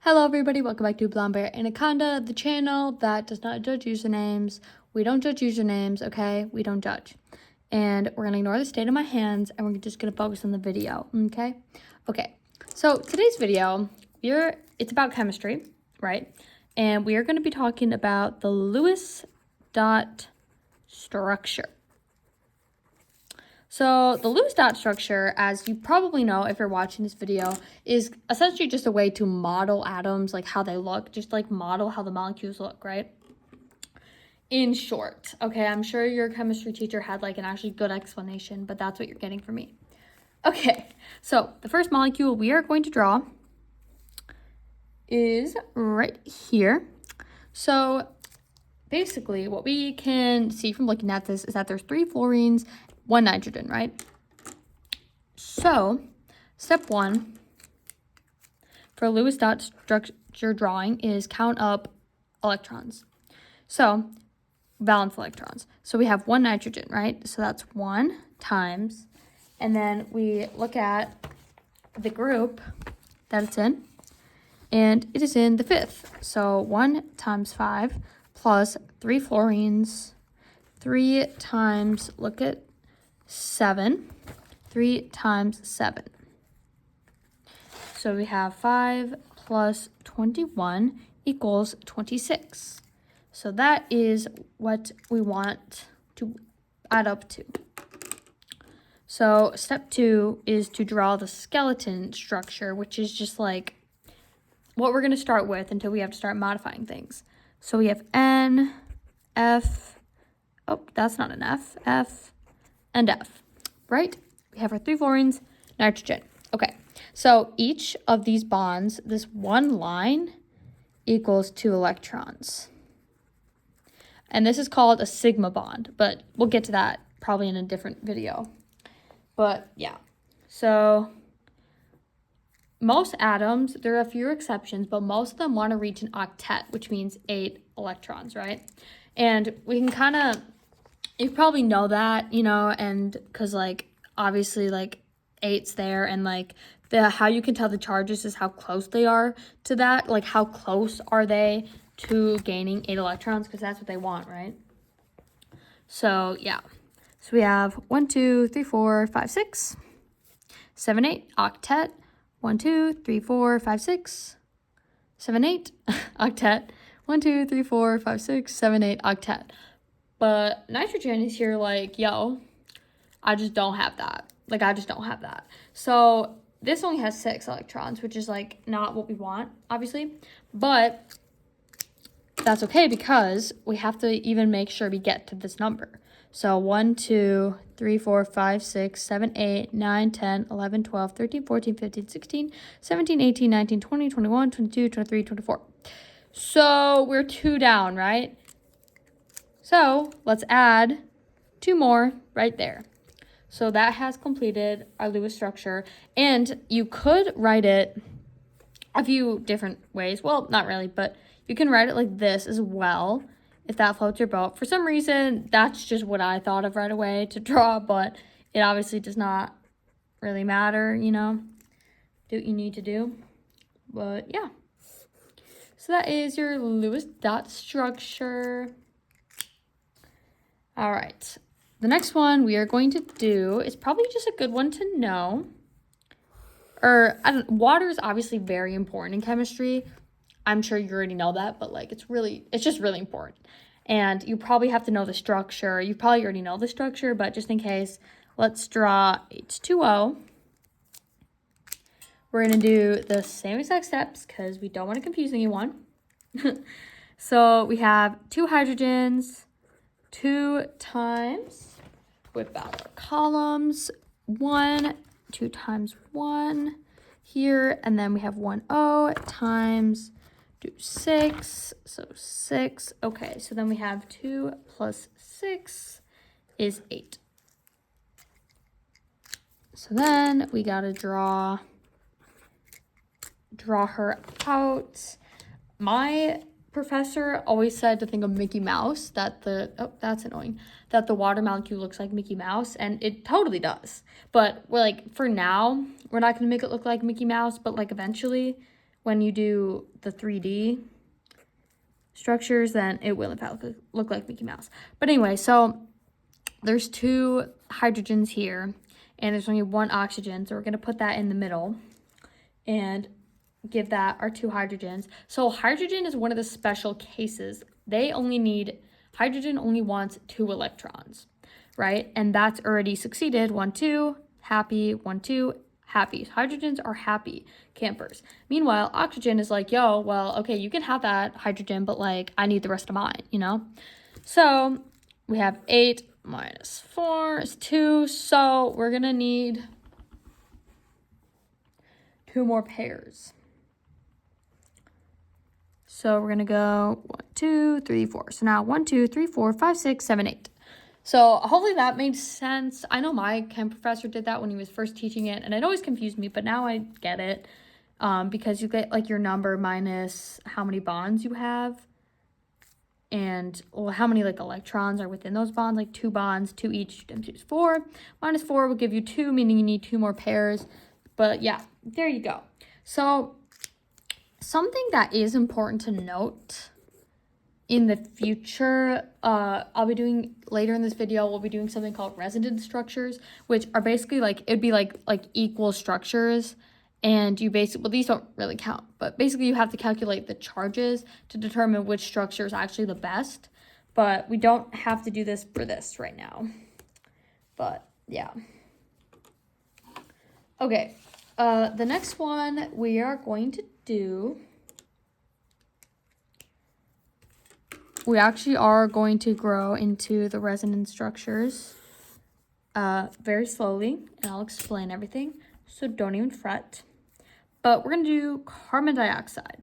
Hello everybody, welcome back to Blonde Bear Anaconda, the channel that does not judge usernames. We don't judge usernames, okay? We don't judge. And we're going to ignore the state of my hands and we're just going to focus on the video, okay? Okay, so today's video, it's about chemistry, right? And we are going to be talking about the Lewis dot structure. So the Lewis dot structure, as you probably know if you're watching this video, is essentially just a way to model atoms, like how they look, just like model how the molecules look, right? In short, okay, I'm sure your chemistry teacher had like an actually good explanation, but that's what you're getting from me. Okay, so the first molecule we are going to draw is right here. So basically what we can see from looking at this is that there's 3 fluorines, 1 nitrogen, right? So step 1 for Lewis dot structure drawing is count up electrons. So valence electrons. So we have 1 nitrogen, right? So that's 1 times, and then we look at the group that it's in, and it is in the 5th. So 1 times 5 plus 3 fluorines, 3 times, look at 7, 3 times 7. So we have 5 plus 21 equals 26. So that is what we want to add up to. So step 2 is to draw the skeleton structure, which is just like what we're going to start with until we have to start modifying things. So we have N, F, oh, that's not an F, F, and F, right? We have our 3 fluorines, nitrogen. Okay, so each of these bonds, this one line, equals 2 electrons. And this is called a sigma bond, but we'll get to that probably in a different video. But yeah, so most atoms, there are a few exceptions, but most of them want to reach an octet, which means 8 electrons, right? And we can kind of, you probably know that, you know, and because like obviously like 8's there, and like how you can tell the charges is how close they are to that, like how close are they to gaining 8 electrons, because that's what they want, right? So yeah, so we have 1 2 3 4 5 6 7 8 octet, 1 2 3 4 5 6 7 8 octet, 1 2 3 4 5 6 7 8 octet. But nitrogen is here like, yo, I just don't have that. Like, I just don't have that. So this only has 6 electrons, which is like not what we want, obviously. But that's okay because we have to even make sure we get to this number. So 1, 2, 3, 4, 5, 6, 7, 8, 9, 10, 11, 12, 13, 14, 15, 16, 17, 18, 19, 20, 21, 22, 23, 24. So we're 2 down, right? So let's add 2 more right there. So that has completed our Lewis structure. And you could write it a few different ways. Well, not really, but you can write it like this as well, if that floats your boat. For some reason, that's just what I thought of right away to draw, but it obviously does not really matter, you know. Do what you need to do. But yeah. So that is your Lewis dot structure. All right, the next one we are going to do is probably just a good one to know. Water is obviously very important in chemistry. I'm sure you already know that, but like it's just really important. And you probably have to know the structure. You probably already know the structure, but just in case, let's draw H2O. We're going to do the same exact steps because we don't want to confuse anyone. So we have 2 hydrogens, 2 times, whip out our columns, 1, 2 times 1 here, and then we have 1 O times, do 6, so 6. Okay, so then we have 2 plus 6 is 8. So then we gotta draw her out. My professor always said to think of Mickey Mouse, that that's annoying, that the water molecule looks like Mickey Mouse, and it totally does. But we're like, for now, we're not going to make it look like Mickey Mouse, but like eventually when you do the 3D structures, then it will in fact look like Mickey Mouse. But anyway, so there's 2 hydrogens here, and there's only 1 oxygen, so we're going to put that in the middle and give that our 2 hydrogens. So hydrogen is one of the special cases. Hydrogen only wants 2 electrons, right? And that's already succeeded. 1, 2, happy, 1, 2, happy. Hydrogens are happy campers. Meanwhile, oxygen is like, yo, well, okay, you can have that hydrogen, but like, I need the rest of mine, you know? So we have 8 minus 4 is 2. So we're going to need 2 more pairs. So we're going to go 1, 2, 3, 4. So now 1, 2, 3, 4, 5, 6, 7, 8. So hopefully that made sense. I know my chem professor did that when he was first teaching it, and it always confused me, but now I get it. Because you get like your number minus how many bonds you have, and how many like electrons are within those bonds, like 2 bonds, 2 each, 2 times 2 is 4. Minus 4 will give you 2, meaning you need 2 more pairs. But yeah, there you go. So something that is important to note in the future, I'll be doing later in this video, we'll be doing something called resonance structures, which are basically like, it'd be like equal structures. And you basically, well, these don't really count, but basically you have to calculate the charges to determine which structure is actually the best. But we don't have to do this for this right now. But yeah. Okay, the next one we are going to do, we actually are going to grow into the resonance structures very slowly, and I'll explain everything, so don't even fret. But we're going to do carbon dioxide.